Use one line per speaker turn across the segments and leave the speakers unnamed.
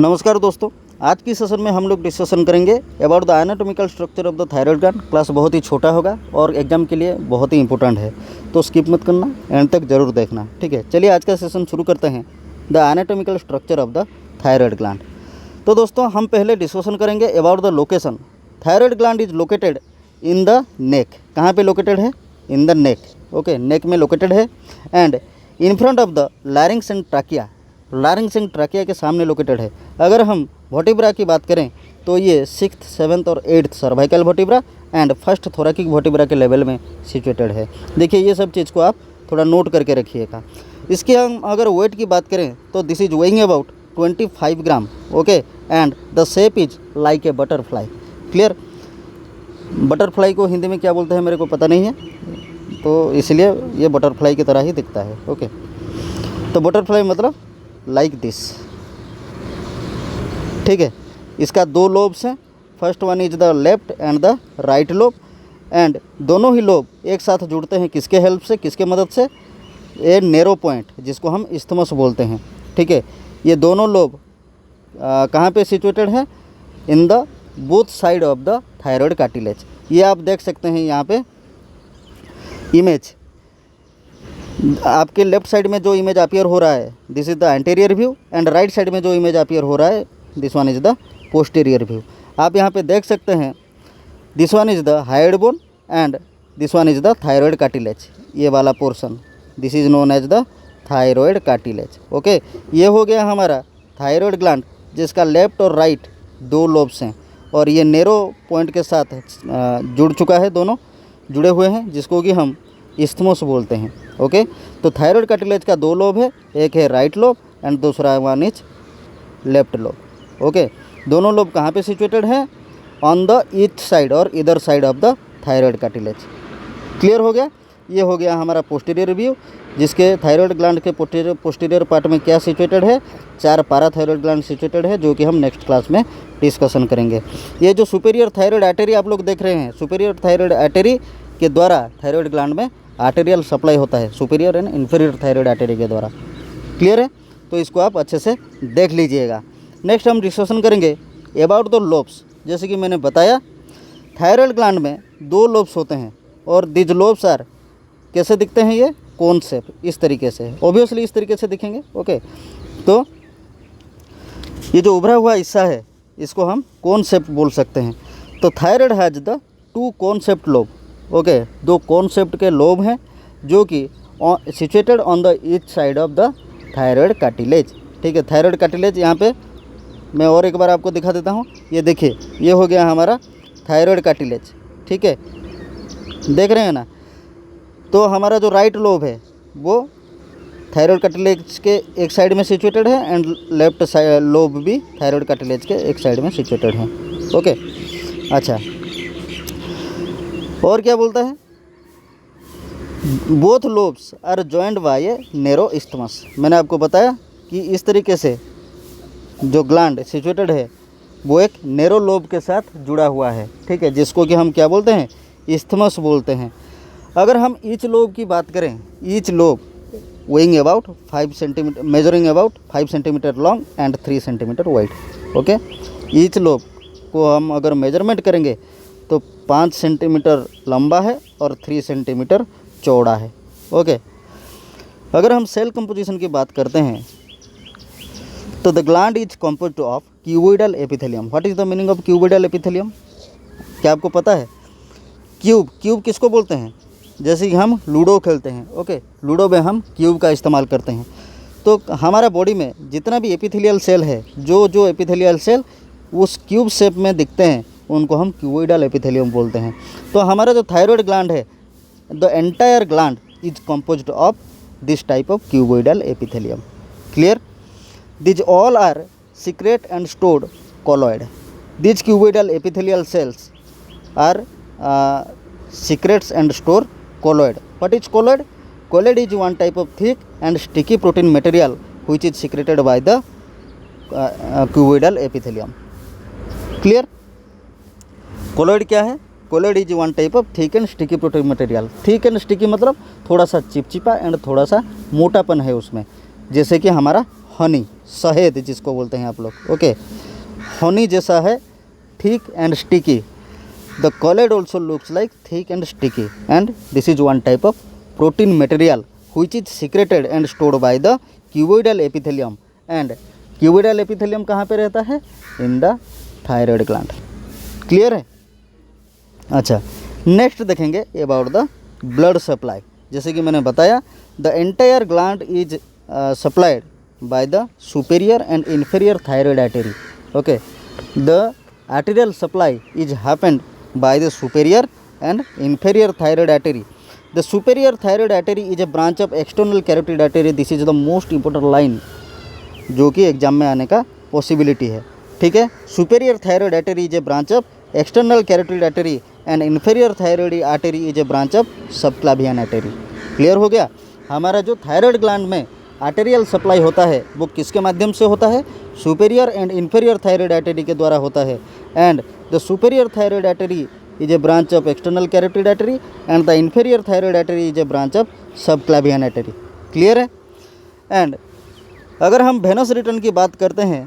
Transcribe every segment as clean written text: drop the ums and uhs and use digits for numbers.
नमस्कार दोस्तों, आज की सेशन में हम लोग डिस्कशन करेंगे about the anatomical structure of the thyroid gland. Class बहुत ही छोटा होगा और एग्जाम के लिए बहुत ही इंपॉर्टेंट है, तो स्किप मत करना, एंड तक जरूर देखना। ठीक है, चलिए आज का सेशन शुरू करते हैं। The anatomical structure of the thyroid gland. तो दोस्तों हम पहले डिस्कशन करेंगे about the location. Thyroid gland is located in the नेक। कहाँ पे लोकेटेड है? In the neck. ओके, नेक में लोकेटेड है and in front of the larynx and trachea. Larynx and trachea के सामने लोकेटेड है। अगर हम वर्टिब्रा की बात करें तो ये 6th, 7th और 8th cervical vertebra and 1st thoracic vertebra के लेवल में सिचुएटेड है। देखिए ये सब चीज़ को आप थोड़ा नोट करके रखिएगा। इसके हम अगर वेट की बात करें तो this is weighing about 25 gram. Okay, and the shape is like a butterfly. Clear? Butterfly को हिंदी में क्या बोलते हैं मेरे को पता नहीं है, तो इसलिए ये बटरफ्लाई की तरह ही दिखता है। ओके, तो बटरफ्लाई मतलब लाइक दिस। ठीक है, इसका 2 लोब्स हैं। First one is the left and the right lobe, and दोनों ही लोब एक साथ जुड़ते हैं किसके हेल्प से, किसके मदद से? ए नैरो पॉइंट जिसको हम इस्थमस बोलते हैं। ठीक है, ये दोनों लोब कहाँ पे सिचुएटेड है? In the both side of the thyroid cartilage. ये आप देख सकते हैं यहाँ पे इमेज। आपके लेफ्ट साइड में जो इमेज अपीयर हो रहा है this is the anterior view, and right side में जो इमेज अपीयर हो रहा है this one is the posterior view. आप यहाँ पे देख सकते हैं this one is the hyoid bone and this one is the thyroid cartilage. ये वाला portion this is known as the thyroid cartilage. Okay, ये हो गया हमारा थायराइड ग्लैंड जिसका लेफ्ट और राइट 2 लोब्स हैं, और ये नैरो पॉइंट के साथ जुड़ चुका है, दोनों जुड़े हुए हैं जिसको कि हम इस्थमोस बोलते हैं। ओके, तो थायराइड कार्टिलेज का 2 लोब है, एक है राइट लोब एंड दूसरा one is left lobe. Okay, दोनों लोब कहाँ पे सिचुएटेड है? ऑन द ईच साइड और इधर side of the thyroid cartilage. Clear हो गया? ये हो गया हमारा पोस्टीरियर व्यू, जिसके थायराइड ग्लैंड के पोस्टीरियर पार्ट में क्या सिचुएटेड है? 4 पाराथायराइड ग्लैंड सिचुएटेड है, जो कि हम नेक्स्ट क्लास में डिस्कशन करेंगे। ये जो सुपेरियर थायराइड आर्टरी आप लोग देख रहे हैं, सुपेरियर थायराइड आर्टरी के द्वारा थायराइड ग्लैंड में आर्टेरियल सप्लाई होता है, superior and inferior thyroid artery के द्वारा। क्लियर है? तो इसको आप अच्छे से देख लीजिएगा। नेक्स्ट हम डिस्कशन करेंगे अबाउट द लोब्स। जैसे कि मैंने बताया थायराइड ग्लैंड में 2 लोब्स होते हैं, और दिज लोब्स आर कैसे दिखते हैं? ये कोन शेप, इस तरीके से, ऑब्वियसली इस तरीके से दिखेंगे। ओके, तो ये जो उभरा हुआ हिस्सा है इसको हम कोन शेप बोल सकते हैं। तो thyroid has the 2 concept lobe. Okay, 2 concept के लोब हैं जो कि situated on the each side of the thyroid cartilage. ठीक है, थायराइड कार्टिलेज यहाँ पे मैं और एक बार आपको दिखा देता हूँ। ये देखिए, ये हो गया हमारा थायराइड कार्टिलेज। ठीक है, देख रहे हैं ना? तो हमारा जो राइट लोब है वो थायराइड कार्टिलेज के एक साइड में सिचुएटेड है, एंड लेफ्ट साइड लोब भी थायराइड कार्टिलेज के एक साइड में सिचुएटेड है। ओके, अच्छा, और क्या बोलता है? Both lobes are joined by a narrow isthmus. मैंने आपको बताया कि इस तरीके से जो ग्लैंड सिचुएटेड है वो एक नैरो लोब के साथ जुड़ा हुआ है। ठीक है, जिसको कि हम क्या बोलते हैं? इस्थमस बोलते हैं। अगर हम ईच लोब की बात करें, each lobe weighing about 5 centimetre, measuring about 5 centimetre long and 3 centimetre wide. Okay, each lobe को हम अगर मेजरमेंट करेंगे तो 5 सेंटीमीटर लंबा है और 3 सेंटीमीटर चौड़ा है। ओके, अगर हम सेल कंपोजिशन की बात करते हैं तो the gland is composed of cuboidal epithelium. What is the meaning of cuboidal epithelium? क्या आपको पता है? क्यूब किसको बोलते हैं? जैसे कि हम लूडो खेलते हैं। ओके, लूडो में हम क्यूब का इस्तेमाल करते हैं। तो हमारा बॉडी में जितना भी एपिथेलियल सेल है, जो एपिथेलियल सेल उस क्यूब शेप में दिखते हैं उनको हम क्यूबोइडल एपिथेलियम बोलते हैं। तो हमारा जो थायराइड ग्लैंड है, the entire gland is composed of this type of cuboidal epithelium. Clear? These all are secret and stored colloid. These cuboidal epithelial cells are secretes and store colloid. What is colloid? Colloid is one type of thick and sticky protein material which is secreted by the cuboidal epithelium. Clear? Colloid क्या है? Colloid is one type of thick and sticky protein material. Thick and sticky मतलब थोड़ा सा चिपचिपा and थोड़ा सा मोटापन है उसमें, जैसे कि हमारा हनी। शहद जिसको बोलते हैं आप लोग, ओके, हनी जैसा है, thick and sticky. The colloid also looks like thick and sticky and this is one type of protein material which is secreted and stored by the cuboidal epithelium and cuboidal epithelium कहाँ पे रहता है? in the thyroid gland। Clear है? अच्छा, next देखेंगे about the blood supply. जैसे कि मैंने बताया, the entire gland is supplied by the superior and inferior thyroid artery. Okay, the arterial supply is happened by the superior and inferior thyroid artery. The superior thyroid artery is a branch of external carotid artery। This is the most important line जो कि exam में आने का possibility है। ठीक है, superior thyroid artery is a branch of external carotid artery and inferior thyroid artery is a branch of subclavian artery. Clear हो गया? हमारा जो थायराइड ग्लैंड में आर्टेरियल सप्लाई होता है वो किसके माध्यम से होता है? Superior and inferior thyroid artery के द्वारा होता है। And the superior thyroid artery is a branch of external carotid artery and the inferior thyroid artery is a branch of subclavian artery। Clear है? एंड अगर हम वेनस रिटर्न की बात करते हैं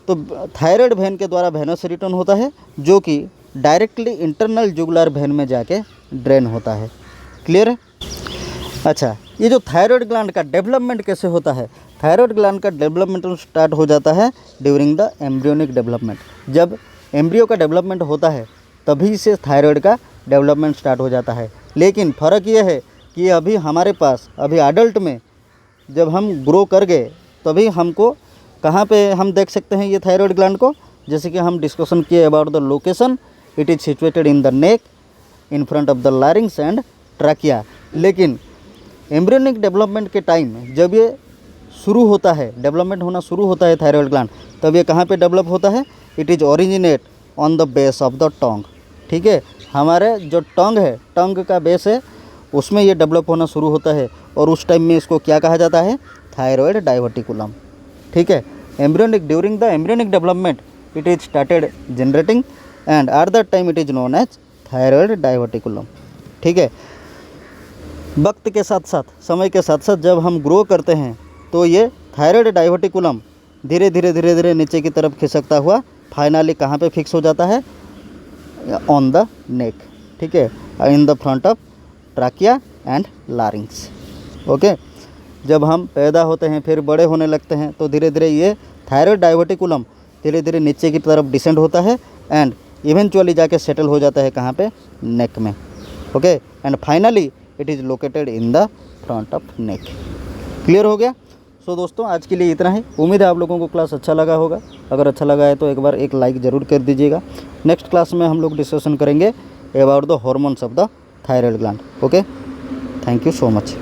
तो थायराइड वेन के द्वारा वेनस रिटर्न होता है जो कि डायरेक्टली इंटरनल जुगुलर वेन में जाके ड्रेन होता है। क्लियर है? अच्छा, ये जो थायराइड ग्लैंड का डेवलपमेंट कैसे होता है? थायराइड ग्लैंड का डेवलपमेंट स्टार्ट हो जाता है ड्यूरिंग द एम्ब्रियोनिक डेवलपमेंट। जब एम्ब्रियो का डेवलपमेंट होता है तभी से थायराइड का डेवलपमेंट स्टार्ट हो जाता है। लेकिन फ़र्क ये है कि अभी हमारे पास अभी एडल्ट में जब हम ग्रो कर गए तभी हमको कहाँ पे हम देख सकते हैं ये थायराइड ग्लैंड को? जैसे कि हम डिस्कशन किए about the location, it is situated in the neck, in front of the larynx and trachea. लेकिन एम्ब्रियोनिक डेवलपमेंट के टाइम जब ये शुरू होता है, डेवलपमेंट होना शुरू होता है थायराइड ग्लैंड, तब ये कहाँ पे डेवलप होता है? It is originate on the base of the tongue. ठीक है, हमारे जो टंग है, टंग का बेस है, उसमें ये डेवलप होना शुरू होता है और उस टाइम में इसको क्या कहा जाता है? Thyroid diverticulum. ठीक है, embryonic during the embryonic development it is started generating and at that time it is known as thyroid diverticulum. ठीक है, वक्त के साथ साथ, समय के साथ साथ जब हम ग्रो करते हैं तो ये थायराइड डाइवर्टिकुलम धीरे धीरे नीचे की तरफ खिसकता हुआ फाइनली कहाँ पे फिक्स हो जाता है? On the neck. ठीक है, in the front of trachea and larynx. Okay, जब हम पैदा होते हैं फिर बड़े होने लगते हैं तो धीरे धीरे ये थायराइड डाइवर्टिकुलम धीरे धीरे नीचे की तरफ डिसेंड होता है एंड इवेंचुअली जाके सेटल हो जाता है कहाँ पे? नेक में। Okay, and finally it is located in the front of neck. Clear हो गया? सो दोस्तों, आज के लिए इतना ही। उम्मीद है आप लोगों को क्लास अच्छा लगा होगा। अगर अच्छा लगा है तो एक बार एक लाइक ज़रूर कर दीजिएगा। नेक्स्ट क्लास में हम लोग डिस्कशन करेंगे about the hormones of the thyroid gland. Okay, thank you so much.